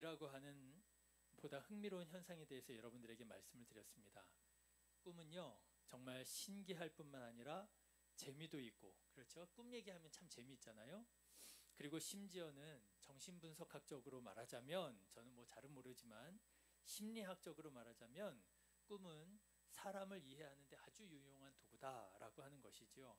꿈이라고 하는 보다 흥미로운 현상에 대해서 여러분들에게 말씀을 드렸습니다. 꿈은요, 정말 신기할 뿐만 아니라 재미도 있고, 그렇죠? 꿈 얘기하면 참 재미있잖아요. 그리고 심지어는 정신분석학적으로 말하자면, 저는 뭐 잘은 모르지만 심리학적으로 말하자면 꿈은 사람을 이해하는 데 아주 유용한 도구다라고 하는 것이지요.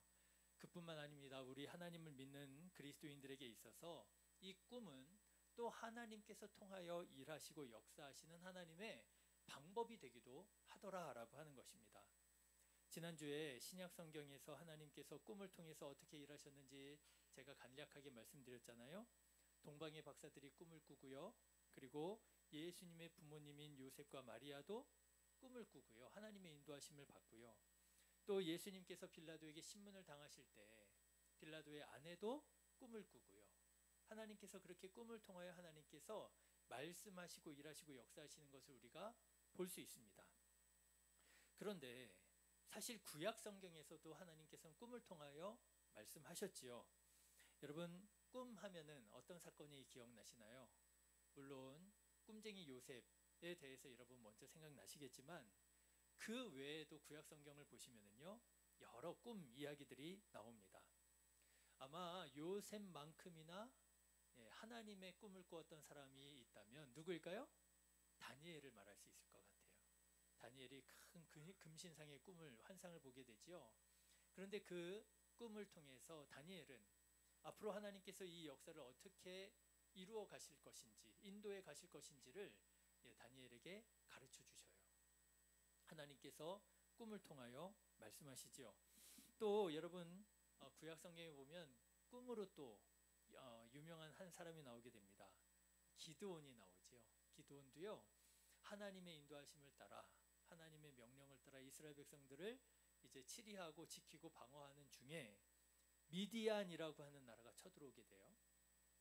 그뿐만 아닙니다. 우리 하나님을 믿는 그리스도인들에게 있어서 이 꿈은 또 하나님께서 통하여 일하시고 역사하시는 하나님의 방법이 되기도 하더라라고 하는 것입니다. 지난주에 신약 성경에서 하나님께서 꿈을 통해서 어떻게 일하셨는지 제가 간략하게 말씀드렸잖아요. 동방의 박사들이 꿈을 꾸고요. 그리고 예수님의 부모님인 요셉과 마리아도 꿈을 꾸고요. 하나님의 인도하심을 받고요. 또 예수님께서 빌라도에게 신문을 당하실 때 빌라도의 아내도 꿈을 꾸고요. 하나님께서 그렇게 꿈을 통하여 하나님께서 말씀하시고 일하시고 역사하시는 것을 우리가 볼 수 있습니다. 그런데 사실 구약 성경에서도 하나님께서는 꿈을 통하여 말씀하셨지요. 여러분, 꿈 하면은 어떤 사건이 기억나시나요? 물론 꿈쟁이 요셉에 대해서 여러분 먼저 생각나시겠지만 그 외에도 구약 성경을 보시면은요, 여러 꿈 이야기들이 나옵니다. 아마 요셉만큼이나 하나님의 꿈을 꾸었던 사람이 있다면 누구일까요? 다니엘을 말할 수 있을 것 같아요. 다니엘이 큰 금신상의 꿈을 환상을 보게 되지요. 그런데 그 꿈을 통해서 다니엘은 앞으로 하나님께서 이 역사를 어떻게 이루어 가실 것인지, 인도해 가실 것인지를 다니엘에게 가르쳐 주셔요. 하나님께서 꿈을 통하여 말씀하시지요. 또 여러분, 구약 성경에 보면 꿈으로 또 유명한 한 사람이 나오게 됩니다. 기드온이 나오지요. 기드온도요, 하나님의 인도하심을 따라, 하나님의 명령을 따라 이스라엘 백성들을 이제 치리하고 지키고 방어하는 중에 미디안이라고 하는 나라가 쳐들어오게 돼요.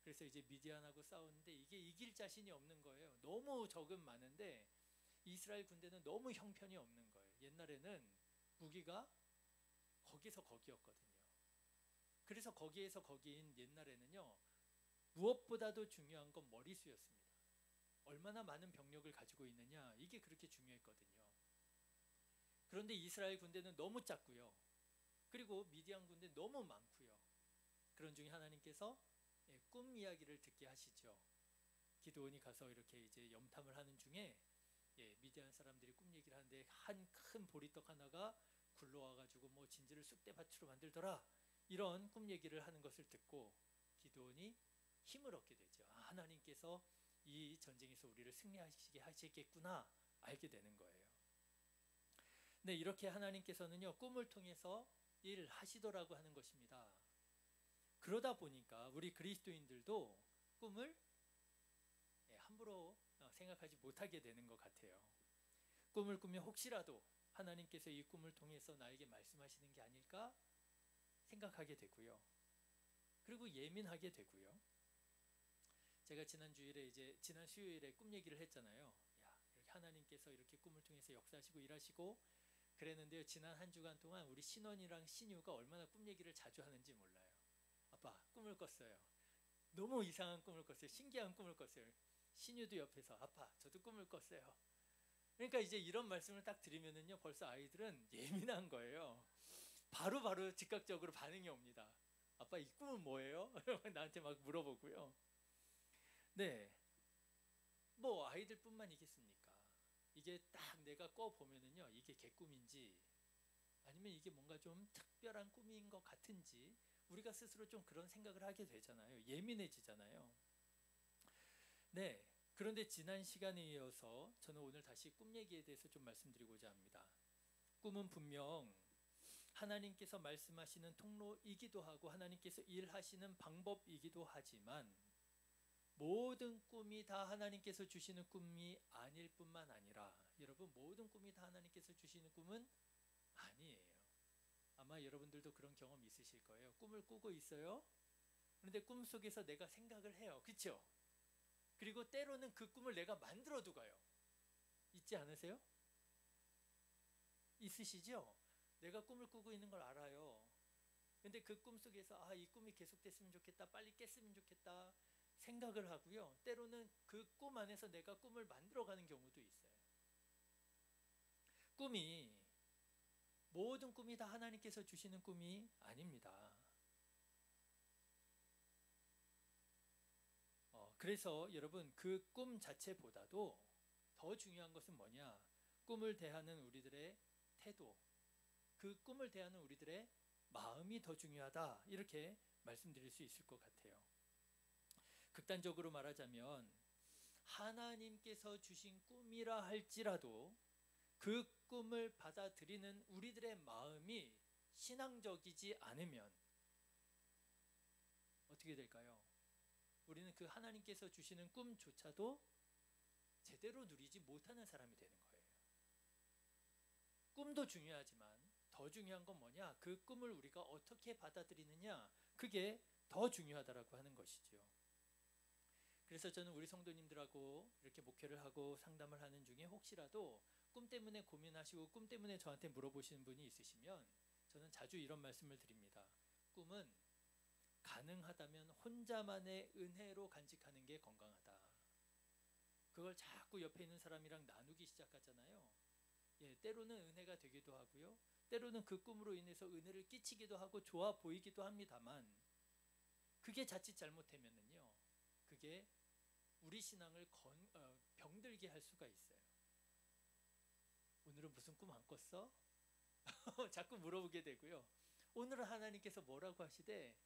그래서 이제 미디안하고 싸우는데 이게 이길 자신이 없는 거예요. 너무 적은 많은데 이스라엘 군대는 너무 형편이 없는 거예요. 옛날에는 무기가 거기서 거기였거든요. 그래서 거기에서 거기인 옛날에는요, 무엇보다도 중요한 건 머리수였습니다. 얼마나 많은 병력을 가지고 있느냐, 이게 그렇게 중요했거든요. 그런데 이스라엘 군대는 너무 작고요. 그리고 미디안 군대 너무 많고요. 그런 중에 하나님께서 꿈 이야기를 듣게 하시죠. 기드온이 가서 이렇게 이제 염탐을 하는 중에 미디안 사람들이 꿈 얘기를 하는데 한 큰 보리떡 하나가 굴러와가지고 뭐 진지를 쑥대밭으로 만들더라, 이런 꿈 얘기를 하는 것을 듣고 기드온이 힘을 얻게 되죠. 하나님께서 이 전쟁에서 우리를 승리하시게 하시겠구나 알게 되는 거예요. 네, 이렇게 하나님께서는요, 꿈을 통해서 일하시더라고 하는 것입니다. 그러다 보니까 우리 그리스도인들도 꿈을 함부로 생각하지 못하게 되는 것 같아요. 꿈을 꾸면 혹시라도 하나님께서 이 꿈을 통해서 나에게 말씀하시는 게 아닐까 생각하게 되고요. 그리고 예민하게 되고요. 제가 지난 수요일에 꿈 얘기를 했잖아요. 야, 이렇게 하나님께서 이렇게 꿈을 통해서 역사하시고 일하시고 그랬는데요. 지난 한 주간 동안 우리 신원이랑 신유가 얼마나 꿈 얘기를 자주 하는지 몰라요. 아빠, 꿈을 꿨어요. 너무 이상한 꿈을 꿨어요. 신기한 꿈을 꿨어요. 신유도 옆에서 아빠, 저도 꿈을 꿨어요. 그러니까 이제 이런 말씀을 딱 드리면은요, 벌써 아이들은 예민한 거예요. 바로 즉각적으로 반응이 옵니다. 아빠, 이 꿈은 뭐예요? 나한테 막 물어보고요. 네, 뭐 아이들뿐만이겠습니까? 이게 딱 내가 꿔보면은요, 이게 개꿈인지 아니면 이게 뭔가 좀 특별한 꿈인 것 같은지 우리가 스스로 좀 그런 생각을 하게 되잖아요. 예민해지잖아요. 네, 그런데 지난 시간에 이어서 저는 오늘 다시 꿈 얘기에 대해서 좀 말씀드리고자 합니다. 꿈은 분명 하나님께서 말씀하시는 통로이기도 하고 하나님께서 일하시는 방법이기도 하지만 모든 꿈이 다 하나님께서 주시는 꿈이 아닐 뿐만 아니라, 여러분, 모든 꿈이 다 하나님께서 주시는 꿈은 아니에요. 아마 여러분들도 그런 경험 있으실 거예요. 꿈을 꾸고 있어요. 그런데 꿈속에서 내가 생각을 해요. 그렇죠? 그리고 때로는 그 꿈을 내가 만들어도 가요. 있지 않으세요? 있으시죠? 내가 꿈을 꾸고 있는 걸 알아요. 근데 그 꿈속에서 이 꿈이 계속됐으면 좋겠다, 빨리 깼으면 좋겠다, 생각을 하고요. 때로는 그 꿈 안에서 내가 꿈을 만들어가는 경우도 있어요. 꿈이 모든 꿈이 다 하나님께서 주시는 꿈이 아닙니다. 그래서 여러분 그 꿈 자체보다도 더 중요한 것은 뭐냐? 꿈을 대하는 우리들의 태도, 그 꿈을 대하는 우리들의 마음이 더 중요하다. 이렇게 말씀드릴 수 있을 것 같아요. 극단적으로 말하자면 하나님께서 주신 꿈이라 할지라도 그 꿈을 받아들이는 우리들의 마음이 신앙적이지 않으면 어떻게 될까요? 우리는 그 하나님께서 주시는 꿈조차도 제대로 누리지 못하는 사람이 되는 거예요. 꿈도 중요하지만 더 중요한 건 뭐냐? 그 꿈을 우리가 어떻게 받아들이느냐, 그게 더 중요하다라고 하는 것이죠. 그래서 저는 우리 성도님들하고 이렇게 목회를 하고 상담을 하는 중에 혹시라도 꿈 때문에 고민하시고 꿈 때문에 저한테 물어보시는 분이 있으시면 저는 자주 이런 말씀을 드립니다. 꿈은 가능하다면 혼자만의 은혜로 간직하는 게 건강하다. 그걸 자꾸 옆에 있는 사람이랑 나누기 시작하잖아요. 때로는 은혜가 되기도 하고요. 때로는 그 꿈으로 인해서 은혜를 끼치기도 하고 좋아 보이기도 합니다만 그게 자칫 잘못되면은요. 그게 우리 신앙을 병들게 할 수가 있어요. 오늘은 무슨 꿈 안 꿨어? 자꾸 물어보게 되고요. 오늘은 하나님께서 뭐라고 하시되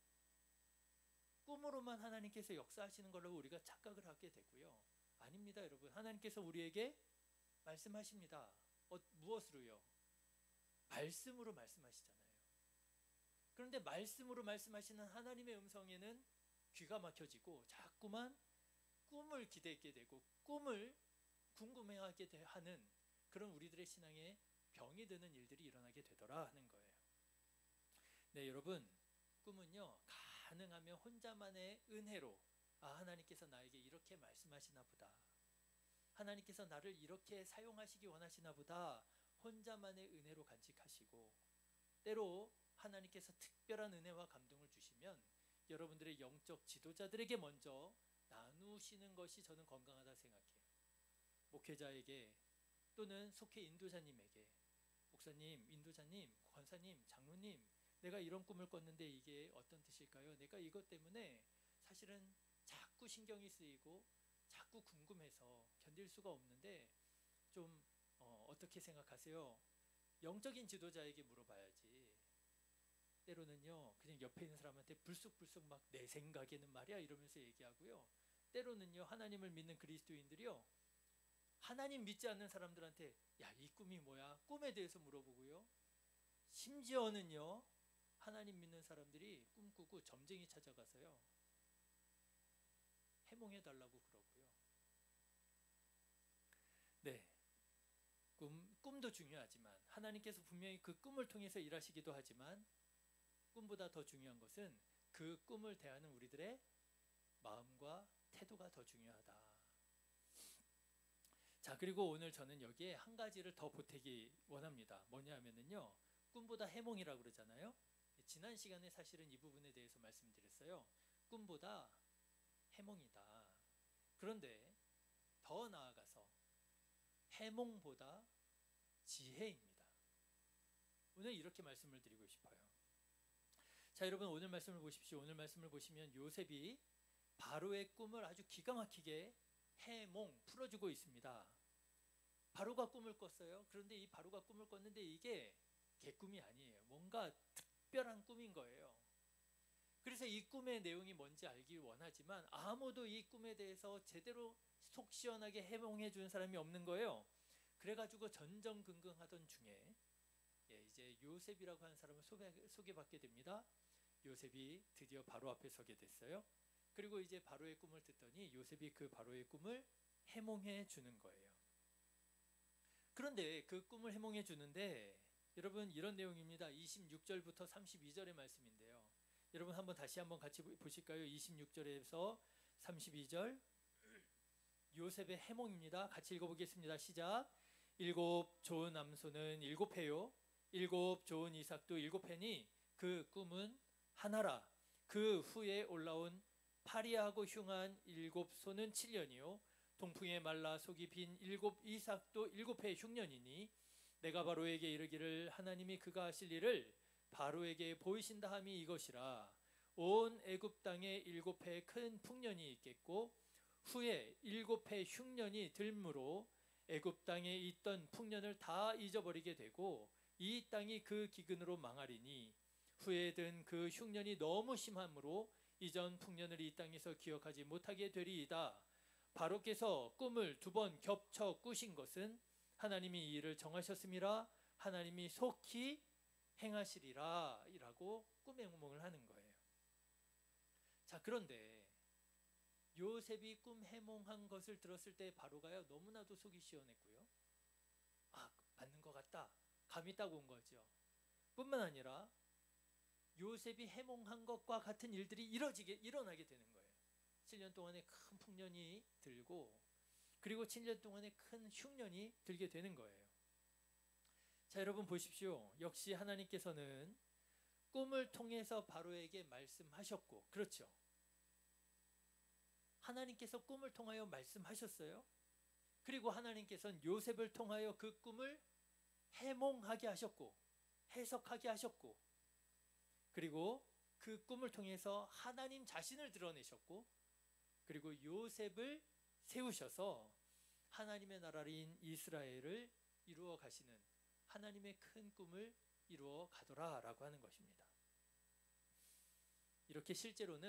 꿈으로만 하나님께서 역사하시는 걸로 우리가 착각을 하게 되고요. 아닙니다, 여러분. 하나님께서 우리에게 말씀하십니다. 무엇으로요? 말씀으로 말씀하시잖아요. 그런데 말씀으로 말씀하시는 하나님의 음성에는 귀가 막혀지고 자꾸만 꿈을 기대하게 되고 꿈을 궁금해하게 하는 그런 우리들의 신앙에 병이 드는 일들이 일어나게 되더라 하는 거예요. 네, 여러분, 꿈은요 가능하면 혼자만의 은혜로 하나님께서 나에게 이렇게 말씀하시나 보다, 하나님께서 나를 이렇게 사용하시기 원하시나 보다, 혼자만의 은혜로 간직하시고 때로 하나님께서 특별한 은혜와 감동을 주시면 여러분들의 영적 지도자들에게 먼저 나누시는 것이 저는 건강하다 생각해요. 목회자에게 또는 속해 인도자님에게, 목사님, 인도자님, 권사님, 장로님, 내가 이런 꿈을 꿨는데 이게 어떤 뜻일까요? 내가 이것 때문에 사실은 자꾸 신경이 쓰이고 자꾸 궁금해서 견딜 수가 없는데 좀 어떻게 생각하세요? 영적인 지도자에게 물어봐야지. 때로는요 그냥 옆에 있는 사람한테 불쑥불쑥 막 내 생각에는 말이야 이러면서 얘기하고요. 때로는요 하나님을 믿는 그리스도인들이요 하나님 믿지 않는 사람들한테 야, 이 꿈이 뭐야? 꿈에 대해서 물어보고요. 심지어는요 하나님 믿는 사람들이 꿈꾸고 점쟁이 찾아가서요 해몽해달라고 그러고요. 네, 꿈도 중요하지만 하나님께서 분명히 그 꿈을 통해서 일하시기도 하지만 꿈보다 더 중요한 것은 그 꿈을 대하는 우리들의 마음과 태도가 더 중요하다. 자, 그리고 오늘 저는 여기에 한 가지를 더 보태기 원합니다. 뭐냐 하면은요 꿈보다 해몽이라고 그러잖아요. 지난 시간에 사실은 이 부분에 대해서 말씀드렸어요. 꿈보다 해몽이다. 그런데 더 나아가서 해몽보다 지혜입니다. 오늘 이렇게 말씀을 드리고 싶어요. 자, 여러분 오늘 말씀을 보십시오. 오늘 말씀을 보시면 요셉이 바로의 꿈을 아주 기가 막히게 해몽 풀어주고 있습니다. 바로가 꿈을 꿨어요. 그런데 이 바로가 꿈을 꿨는데 이게 개꿈이 아니에요. 뭔가 특별한 꿈인 거예요. 그래서 이 꿈의 내용이 뭔지 알기 원하지만 아무도 이 꿈에 대해서 제대로 속 시원하게 해몽해 주는 사람이 없는 거예요. 그래가지고 전전긍긍하던 중에 이제 요셉이라고 하는 사람을 소개받게 됩니다. 요셉이 드디어 바로 앞에 서게 됐어요. 그리고 이제 바로의 꿈을 듣더니 요셉이 그 바로의 꿈을 해몽해 주는 거예요. 그런데 그 꿈을 해몽해 주는데 여러분 이런 내용입니다. 26절부터 32절의 말씀인데요. 여러분 다시 한번 같이 보실까요? 26절에서 32절 요셉의 해몽입니다. 같이 읽어보겠습니다. 시작. 7 좋은 남소는 7해요. 7 좋은 이삭도 7해니 그 꿈은 하나라. 그 후에 올라온 파리하고 흉한 7소는 7년이요 동풍에 말라 속이 빈 7이삭도 7해 흉년이니 내가 바로에게 이르기를 하나님이 그가 하실 일을 바로에게 보이신다 함이 이것이라. 온 애굽 땅에 7해 큰 풍년이 있겠고 후에 7해 흉년이 들므로 애굽 땅에 있던 풍년을 다 잊어버리게 되고 이 땅이 그 기근으로 망하리니 후에 든 그 흉년이 너무 심함으로 이전 풍년을 이 땅에서 기억하지 못하게 되리이다. 바로께서 꿈을 2번 겹쳐 꾸신 것은 하나님이 이 일을 정하셨음이라 하나님이 속히 행하시리라 이라고 꿈의 해몽을 하는 거예요. 자, 그런데 요셉이 꿈 해몽한 것을 들었을 때 바로가요 너무나도 속이 시원했고요. 아, 맞는 것 같다. 감이 딱 온 거죠. 뿐만 아니라 요셉이 해몽한 것과 같은 일들이 일어나게 되는 거예요. 7년 동안에 큰 풍년이 들고 그리고 7년 동안에 큰 흉년이 들게 되는 거예요. 자, 여러분 보십시오. 역시 하나님께서는 꿈을 통해서 바로에게 말씀하셨고, 그렇죠? 하나님께서 꿈을 통하여 말씀하셨어요. 그리고 하나님께서는 요셉을 통하여 그 꿈을 해몽하게 하셨고 해석하게 하셨고 그리고 그 꿈을 통해서 하나님 자신을 드러내셨고 그리고 요셉을 세우셔서 하나님의 나라인 이스라엘을 이루어 가시는 하나님의 큰 꿈을 이루어 가더라 라고 하는 것입니다. 이렇게 실제로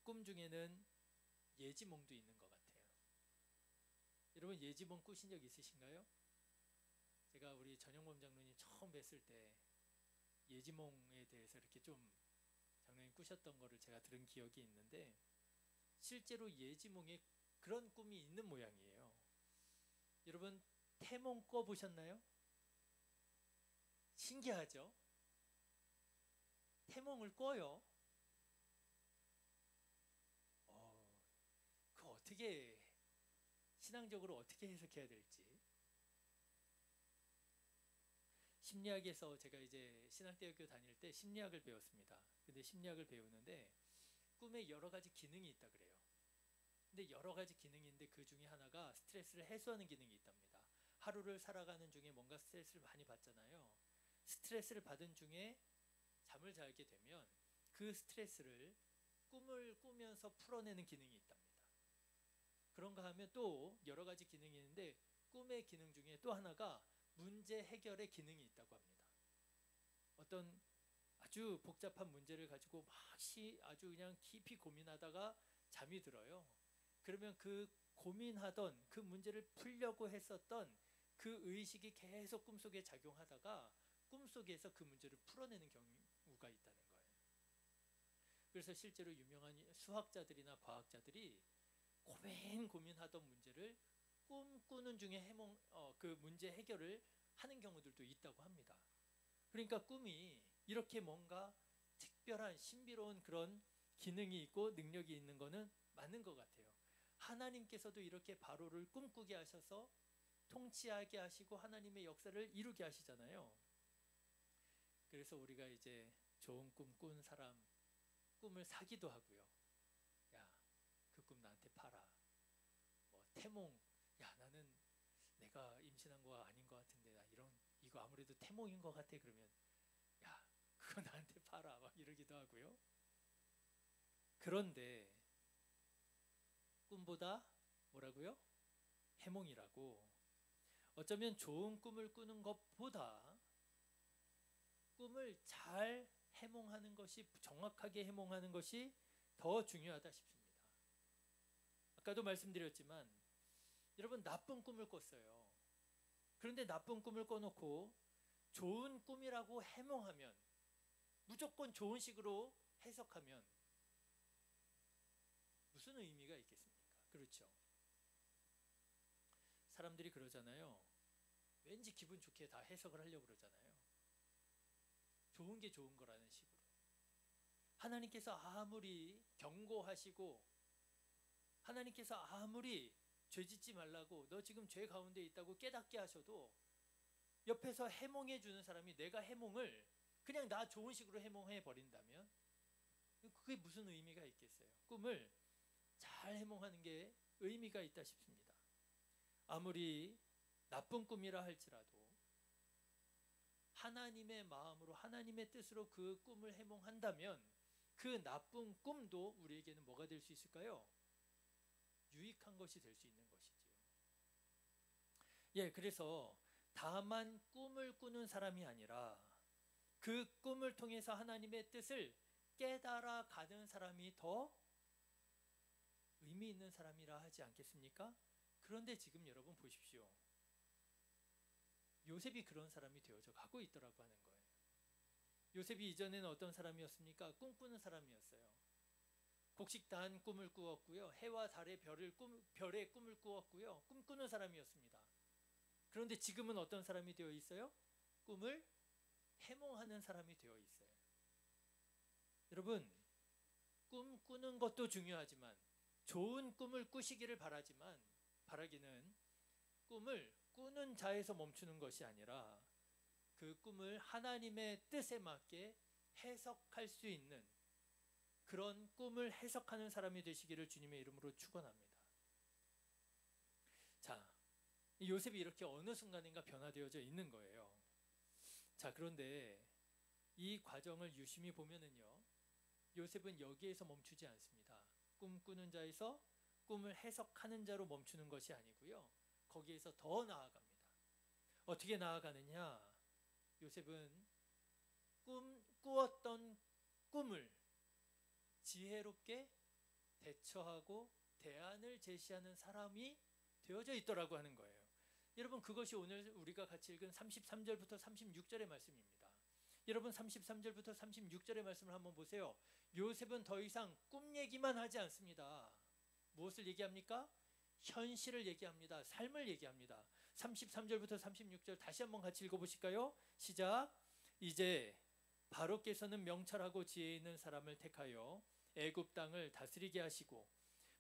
꿈 중에는 예지몽도 있는 것 같아요. 여러분 예지몽 꾸신 적 있으신가요? 제가 우리 전영범 장로님 처음 뵀을 때 예지몽에 대해서 이렇게 좀 장로님 꾸셨던 거를 제가 들은 기억이 있는데 실제로 예지몽에 그런 꿈이 있는 모양이에요. 여러분 태몽 꿔보셨나요? 신기하죠? 태몽을 꿔요. 그 어떻게 신앙적으로 어떻게 해석해야 될지. 심리학에서 제가 이제 신학대학교 다닐 때 심리학을 배웠습니다. 근데 심리학을 배우는데 꿈에 여러 가지 기능이 있다 그래요. 근데 여러 가지 기능이 있는데 그 중에 하나가 스트레스를 해소하는 기능이 있답니다. 하루를 살아가는 중에 뭔가 스트레스를 많이 받잖아요. 스트레스를 받은 중에 잠을 자게 되면 그 스트레스를 꿈을 꾸면서 풀어내는 기능이 있답니다. 그런가 하면 또 여러 가지 기능이 있는데 꿈의 기능 중에 또 하나가 문제 해결의 기능이 있다고 합니다. 어떤 아주 복잡한 문제를 가지고 아주 그냥 깊이 고민하다가 잠이 들어요. 그러면 그 고민하던 그 문제를 풀려고 했었던 그 의식이 계속 꿈속에 작용하다가 꿈속에서 그 문제를 풀어내는 경우가 있다는 거예요. 그래서 실제로 유명한 수학자들이나 과학자들이 고민하던 문제를 꿈꾸는 중에 그 문제 해결을 하는 경우들도 있다고 합니다. 그러니까 꿈이 이렇게 뭔가 특별한 신비로운 그런 기능이 있고 능력이 있는 거는 맞는 것 같아요. 하나님께서도 이렇게 바로를 꿈꾸게 하셔서 통치하게 하시고 하나님의 역사를 이루게 하시잖아요. 그래서 우리가 이제 좋은 꿈 꾼 사람 꿈을 사기도 하고요. 야, 그 꿈 나한테 팔아. 뭐 태몽, 야 나는 내가 임신한 거 아닌 것 같은데 나 이거 아무래도 태몽인 것 같아. 그러면 야 그거 나한테 팔아 막 이러기도 하고요. 그런데 꿈보다 뭐라고요? 해몽이라고. 어쩌면 좋은 꿈을 꾸는 것보다 꿈을 잘 해몽하는 것이 정확하게 해몽하는 것이 더 중요하다 싶습니다. 아까도 말씀드렸지만 여러분 나쁜 꿈을 꿨어요. 그런데 나쁜 꿈을 꿔놓고 좋은 꿈이라고 해몽하면 무조건 좋은 식으로 해석하면 무슨 의미가 있겠습니까? 그렇죠? 사람들이 그러잖아요. 왠지 기분 좋게 다 해석을 하려고 그러잖아요. 좋은 게 좋은 거라는 식으로. 하나님께서 아무리 경고하시고 하나님께서 아무리 죄짓지 말라고 너 지금 죄 가운데 있다고 깨닫게 하셔도 옆에서 해몽해 주는 사람이 내가 해몽을 그냥 나 좋은 식으로 해몽해 버린다면 그게 무슨 의미가 있겠어요? 꿈을 잘 해몽하는 게 의미가 있다 싶습니다. 아무리 나쁜 꿈이라 할지라도 하나님의 마음으로 하나님의 뜻으로 그 꿈을 해몽한다면 그 나쁜 꿈도 우리에게는 뭐가 될 수 있을까요? 유익한 것이 될 수 있는 것이지요. 예, 그래서 다만 꿈을 꾸는 사람이 아니라 그 꿈을 통해서 하나님의 뜻을 깨달아 가는 사람이 더 의미 있는 사람이라 하지 않겠습니까? 그런데 지금 여러분 보십시오. 요셉이 그런 사람이 되어져 가고 있더라고 하는 거예요. 요셉이 이전에는 어떤 사람이었습니까? 꿈꾸는 사람이었어요. 곡식단 꿈을 꾸었고요. 해와 달의 별의 꿈을 꾸었고요. 꿈꾸는 사람이었습니다. 그런데 지금은 어떤 사람이 되어 있어요? 꿈을 해몽하는 사람이 되어 있어요. 여러분, 꿈꾸는 것도 중요하지만 좋은 꿈을 꾸시기를 바라기는 꿈을 꾸는 자에서 멈추는 것이 아니라 그 꿈을 하나님의 뜻에 맞게 해석할 수 있는 그런 꿈을 해석하는 사람이 되시기를 주님의 이름으로 축원합니다. 자, 요셉이 이렇게 어느 순간인가 변화되어져 있는 거예요. 자, 그런데 이 과정을 유심히 보면은요, 요셉은 여기에서 멈추지 않습니다. 꿈꾸는 자에서 꿈을 해석하는 자로 멈추는 것이 아니고요, 거기에서 더 나아갑니다. 어떻게 나아가느냐? 요셉은 꾸었던 꿈을 지혜롭게 대처하고 대안을 제시하는 사람이 되어져 있더라고 하는 거예요. 여러분, 그것이 오늘 우리가 같이 읽은 33절부터 36절의 말씀입니다. 여러분, 33절부터 36절의 말씀을 한번 보세요. 요셉은 더 이상 꿈 얘기만 하지 않습니다. 무엇을 얘기합니까? 현실을 얘기합니다. 삶을 얘기합니다. 33절부터 36절 다시 한번 같이 읽어보실까요? 시작. 이제 바로께서는 명철하고 지혜 있는 사람을 택하여 애굽 땅을 다스리게 하시고,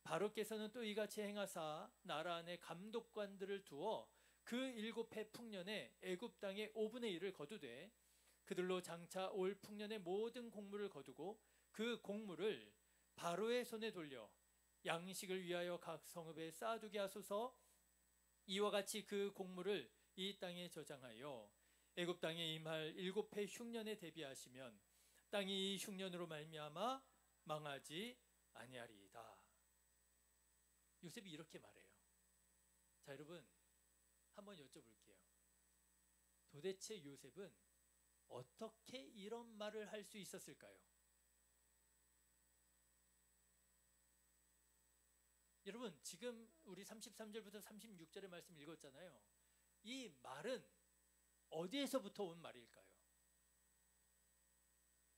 바로께서는 또 이같이 행하사 나라 안에 감독관들을 두어 그 7해 풍년에 애굽 땅의 5분의 1을 거두되 그들로 장차 올 풍년의 모든 곡물을 거두고 그 곡물을 바로의 손에 돌려 양식을 위하여 각 성읍에 쌓아두게 하소서. 이와 같이 그 곡물을 이 땅에 저장하여 애굽 땅에 임할 7해 흉년에 대비하시면 땅이 이 흉년으로 말미암아 망하지 아니하리이다. 요셉이 이렇게 말해요. 자, 여러분, 한번 여쭤볼게요. 도대체 요셉은 어떻게 이런 말을 할 수 있었을까요? 여러분, 지금 우리 33절부터 36절의 말씀 읽었잖아요. 이 말은 어디에서부터 온 말일까요?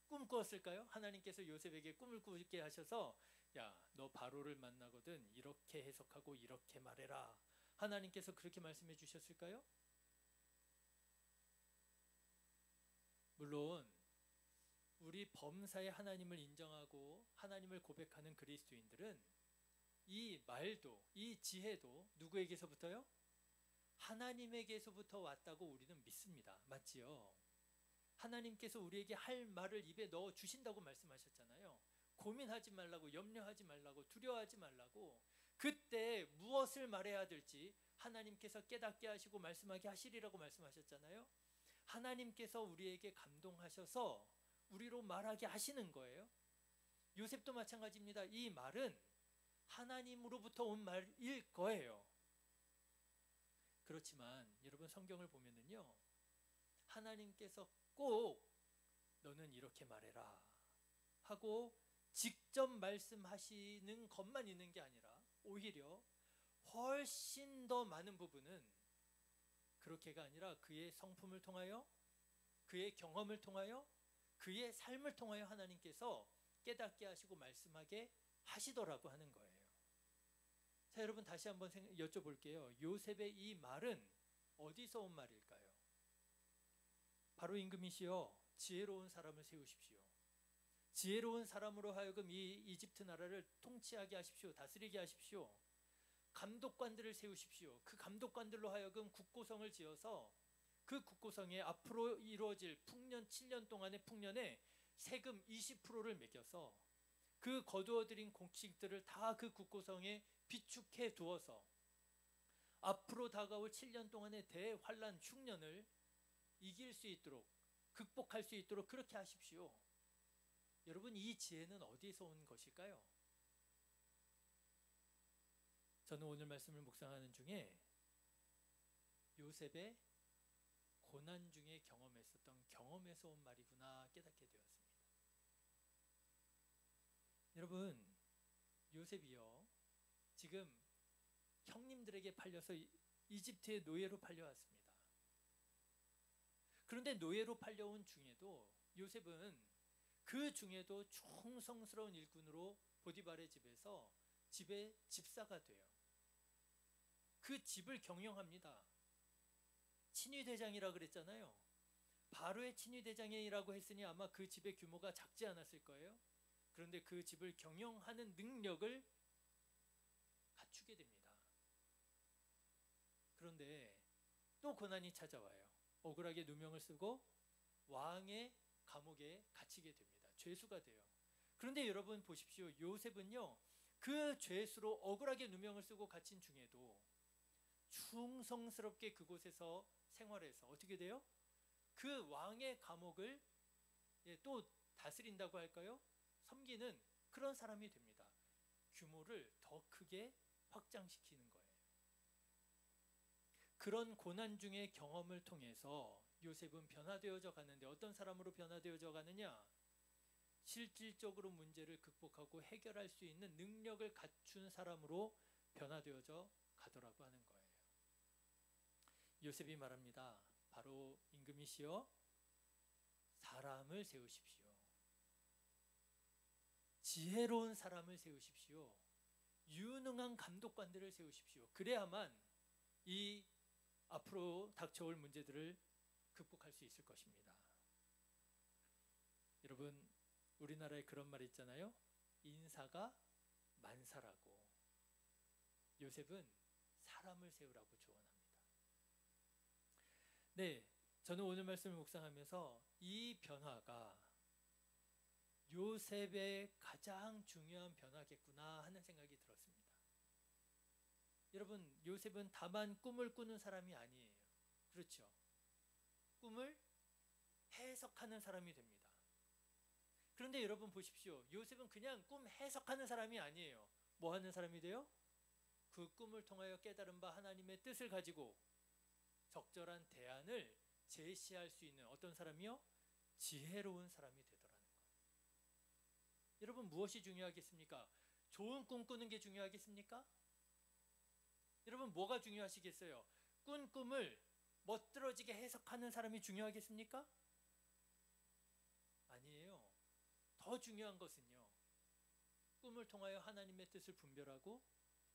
꿈 꾸었을까요? 하나님께서 요셉에게 꿈을 꾸게 하셔서 야, 너 바로를 만나거든 이렇게 해석하고 이렇게 말해라. 하나님께서 그렇게 말씀해 주셨을까요? 물론 우리 범사의 하나님을 인정하고 하나님을 고백하는 그리스도인들은 이 말도 이 지혜도 누구에게서부터요? 하나님에게서부터 왔다고 우리는 믿습니다. 맞지요? 하나님께서 우리에게 할 말을 입에 넣어 주신다고 말씀하셨잖아요. 고민하지 말라고, 염려하지 말라고, 두려워하지 말라고, 그때 무엇을 말해야 될지 하나님께서 깨닫게 하시고 말씀하게 하시리라고 말씀하셨잖아요. 하나님께서 우리에게 감동하셔서 우리로 말하게 하시는 거예요. 요셉도 마찬가지입니다. 이 말은 하나님으로부터 온 말일 거예요. 그렇지만 여러분, 성경을 보면은요, 하나님께서 꼭 너는 이렇게 말해라 하고 직접 말씀하시는 것만 있는 게 아니라 오히려 훨씬 더 많은 부분은 그렇게가 아니라 그의 성품을 통하여, 그의 경험을 통하여, 그의 삶을 통하여 하나님께서 깨닫게 하시고 말씀하게 하시더라고 하는 거예요. 자, 여러분, 다시 한번 여쭤볼게요. 요셉의 이 말은 어디서 온 말일까요? 바로 임금이시여, 지혜로운 사람을 세우십시오. 지혜로운 사람으로 하여금 이 이집트 나라를 통치하게 하십시오. 다스리게 하십시오. 감독관들을 세우십시오. 그 감독관들로 하여금 국고성을 지어서 그 국고성에 앞으로 이루어질 풍년 7년 동안의 풍년에 세금 20%를 매겨서 그 거두어들인 곡식들을 다 그 국고성에 비축해 두어서 앞으로 다가올 7년 동안의 대환란 흉년을 이길 수 있도록, 극복할 수 있도록 그렇게 하십시오. 여러분, 이 지혜는 어디서 온 것일까요? 저는 오늘 말씀을 묵상하는 중에 요셉의 고난 중에 경험했었던 경험에서 온 말이구나 깨닫게 되었습니다. 여러분, 요셉이요, 지금 형님들에게 팔려서 이집트의 노예로 팔려왔습니다. 그런데 노예로 팔려온 중에도 요셉은 그 중에도 충성스러운 일꾼으로 보디발의 집에서 집의 집사가 돼요. 그 집을 경영합니다. 친위대장이라 그랬잖아요. 바로의 친위대장이라고 했으니 아마 그 집의 규모가 작지 않았을 거예요. 그런데 그 집을 경영하는 능력을 갖추게 됩니다. 그런데 또 고난이 찾아와요. 억울하게 누명을 쓰고 왕의 감옥에 갇히게 됩니다. 죄수가 돼요. 그런데 여러분 보십시오. 요셉은요, 그 죄수로 억울하게 누명을 쓰고 갇힌 중에도 충성스럽게 그곳에서 생활해서 어떻게 돼요? 그 왕의 감옥을 또 다스린다고 할까요? 섬기는 그런 사람이 됩니다. 규모를 더 크게 확장시키는 거예요. 그런 고난 중의 경험을 통해서 요셉은 변화되어져 가는데 어떤 사람으로 변화되어져 가느냐? 실질적으로 문제를 극복하고 해결할 수 있는 능력을 갖춘 사람으로 변화되어져 가더라고 하는 거예요. 요셉이 말합니다. 바로 임금이시여, 사람을 세우십시오. 지혜로운 사람을 세우십시오. 유능한 감독관들을 세우십시오. 그래야만 이 앞으로 닥쳐올 문제들을 극복할 수 있을 것입니다. 여러분, 우리나라에 그런 말이 있잖아요. 인사가 만사라고. 요셉은 사람을 세우라고 조언합니다. 네, 저는 오늘 말씀을 묵상하면서 이 변화가 요셉의 가장 중요한 변화겠구나 하는 생각이 들었습니다. 여러분, 요셉은 다만 꿈을 꾸는 사람이 아니에요. 그렇죠? 꿈을 해석하는 사람이 됩니다. 그런데 여러분 보십시오. 요셉은 그냥 꿈 해석하는 사람이 아니에요. 뭐 하는 사람이 돼요? 그 꿈을 통하여 깨달은 바 하나님의 뜻을 가지고 적절한 대안을 제시할 수 있는 어떤 사람이요? 지혜로운 사람이 되더라는 거예요. 여러분, 무엇이 중요하겠습니까? 좋은 꿈 꾸는 게 중요하겠습니까? 여러분, 뭐가 중요하시겠어요? 꾼 꿈을 멋들어지게 해석하는 사람이 중요하겠습니까? 아니에요. 더 중요한 것은요, 꿈을 통하여 하나님의 뜻을 분별하고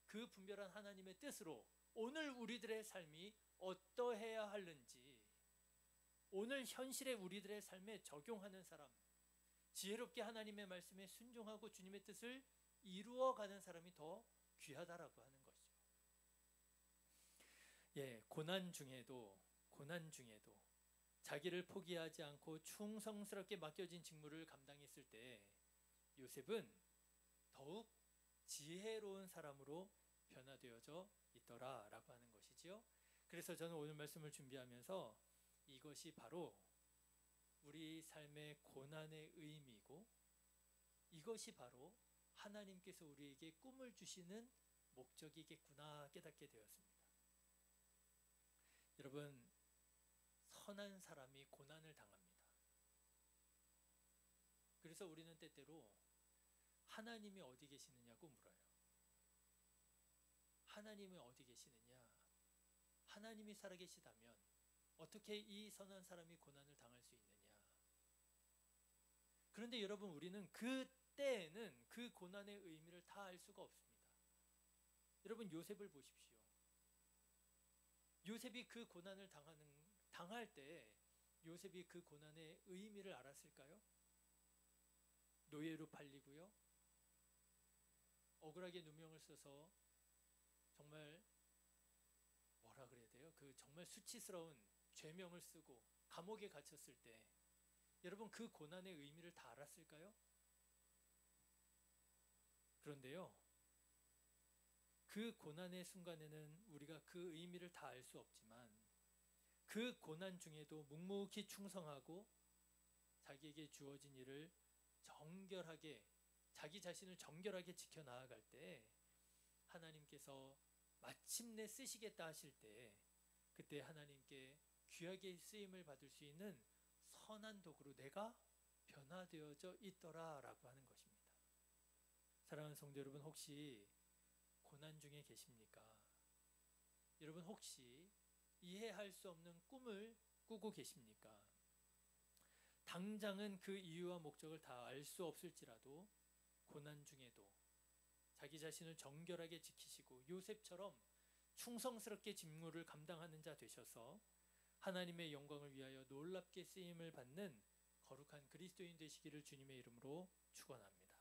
그 분별한 하나님의 뜻으로 오늘 우리들의 삶이 어떠해야 하는지, 오늘 현실의 우리들의 삶에 적용하는 사람, 지혜롭게 하나님의 말씀에 순종하고 주님의 뜻을 이루어가는 사람이 더 귀하다라고 하는 것이죠. 고난 중에도 자기를 포기하지 않고 충성스럽게 맡겨진 직무를 감당했을 때 요셉은 더욱 지혜로운 사람으로 변화되어져 있더라라고 하는 것이지요. 그래서 저는 오늘 말씀을 준비하면서 이것이 바로 우리 삶의 고난의 의미이고 이것이 바로 하나님께서 우리에게 꿈을 주시는 목적이겠구나 깨닫게 되었습니다. 여러분, 선한 사람이 고난을 당합니다. 그래서 우리는 때때로 하나님이 어디 계시느냐고 물어요. 하나님이 어디 계시느냐? 하나님이 살아계시다면 어떻게 이 선한 사람이 고난을 당할 수 있느냐? 그런데 여러분, 우리는 그때에는 그 고난의 의미를 다 알 수가 없습니다. 여러분, 요셉을 보십시오. 요셉이 그 고난을 당할 때 요셉이 그 고난의 의미를 알았을까요? 노예로 팔리고요, 억울하게 누명을 써서 정말 뭐라 그래야 돼요? 그 정말 수치스러운 죄명을 쓰고 감옥에 갇혔을 때 여러분, 그 고난의 의미를 다 알았을까요? 그런데요, 그 고난의 순간에는 우리가 그 의미를 다 알 수 없지만 그 고난 중에도 묵묵히 충성하고 자기에게 주어진 일을 정결하게, 자기 자신을 정결하게 지켜나아갈 때 하나님께서 마침내 쓰시겠다 하실 때 그때 하나님께 귀하게 쓰임을 받을 수 있는 선한 도구로 내가 변화되어져 있더라 라고 하는 것입니다. 사랑하는 성도 여러분, 혹시 고난 중에 계십니까? 여러분 혹시 이해할 수 없는 꿈을 꾸고 계십니까? 당장은 그 이유와 목적을 다 알 수 없을지라도 고난 중에도 자기 자신을 정결하게 지키시고 요셉처럼 충성스럽게 직무를 감당하는 자 되셔서 하나님의 영광을 위하여 놀랍게 쓰임을 받는 거룩한 그리스도인 되시기를 주님의 이름으로 축원합니다.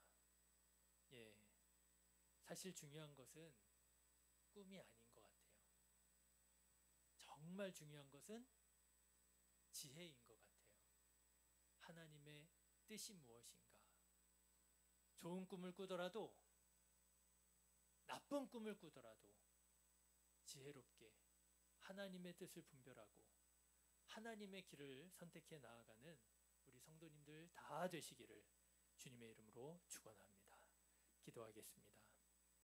예, 사실 중요한 것은 꿈이 아닌 것 같아요. 정말 중요한 것은 지혜인 것 같아요. 하나님의 뜻이 무엇인가? 좋은 꿈을 꾸더라도, 나쁜 꿈을 꾸더라도 지혜롭게 하나님의 뜻을 분별하고 하나님의 길을 선택해 나아가는 우리 성도님들 다 되시기를 주님의 이름으로 축원합니다. 기도하겠습니다.